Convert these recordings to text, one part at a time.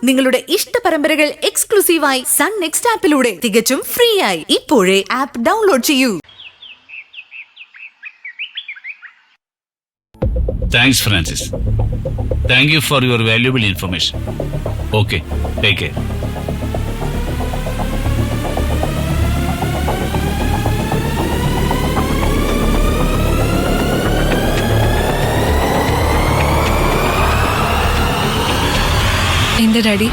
നിങ്ങളുടെ ഇഷ്ട പരമ്പരകൾ എക്സ്ക്ലൂസീവായി സൺ നെക്സ്റ്റ് ആപ്പിലൂടെ തികച്ചും ഫ്രീ ആയി ഇപ്പോഴേ ആപ്പ് ഡൗൺലോഡ് ചെയ്യൂ. Thanks, Francis. Thank you for your valuable information. Okay, take care. എന്താ ഡാഡി?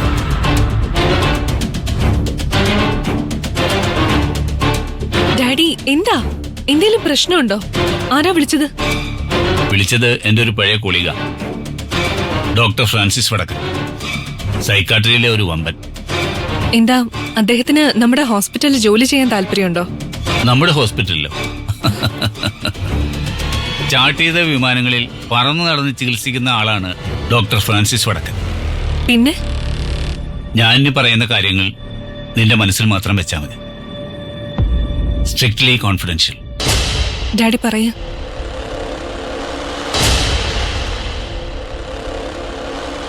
ഡാഡി എന്താ? എന്തെങ്കിലും പ്രശ്നമുണ്ടോ? ആരാ വിളിച്ചത്? വിളിച്ചത് എന്റെ ഒരു പഴയ കൊളീഗ ഡോക്ടർ ഫ്രാൻസിസ് വടക്കൻ, സൈക്കാട്രിയിലെ ഒരു വമ്പൻ. എന്താ, അദ്ദേഹത്തിന് നമ്മുടെ ഹോസ്പിറ്റലിൽ ജോലി ചെയ്യാൻ താല്പര്യമുണ്ടോ? നമ്മുടെ ഹോസ്പിറ്റലിലോ? ചാർട്ട് ചെയ്ത വിമാനങ്ങളിൽ പറന്നു നടന്ന് ചികിത്സിക്കുന്ന ആളാണ് ഡോക്ടർ ഫ്രാൻസിസ് വടക്കൻ. പിന്നെ ഞാൻ ഇനി പറയുന്ന കാര്യങ്ങൾ നിന്റെ മനസ്സിൽ മാത്രം വെച്ചാൽ മതി. Strictly confidential. ഡാഡി പറയാ.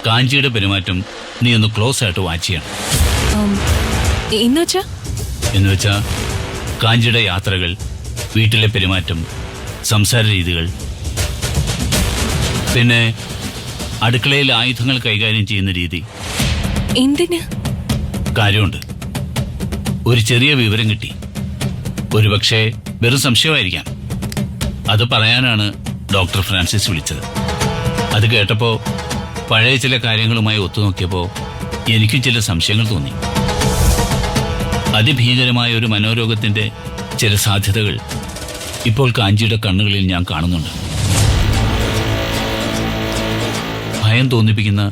കാഞ്ചിയുടെ പെരുമാറ്റം നീ ഒന്ന് ക്ലോസ് ആയിട്ട് വാച്ച് ചെയ്യണം. എന്നുവെച്ചാ കാഞ്ചിയുടെ യാത്രകൾ, വീട്ടിലെ പെരുമാറ്റം, സംസാര രീതികൾ, പിന്നെ അടുക്കളയിൽ ആയുധങ്ങൾ കൈകാര്യം ചെയ്യുന്ന രീതി. എന്തിന്? കാര്യമുണ്ട്. ഒരു ചെറിയ വിവരം കിട്ടി. ഒരുപക്ഷെ വെറും സംശയമായിരിക്കാം. അത് പറയാനാണ് ഡോക്ടർ ഫ്രാൻസിസ് വിളിച്ചത്. അത് കേട്ടപ്പോ പഴയ ചില കാര്യങ്ങളുമായി ഒത്തുനോക്കിയപ്പോ എനിക്കും ചില സംശയങ്ങൾ തോന്നി. അതിഭീകരമായ ഒരു മനോരോഗത്തിന്റെ ചില സാധ്യതകൾ ഇപ്പോൾ കാഞ്ചിയുടെ കണ്ണുകളിൽ ഞാൻ കാണുന്നുണ്ട്. ഭയം തോന്നിപ്പിക്കുന്ന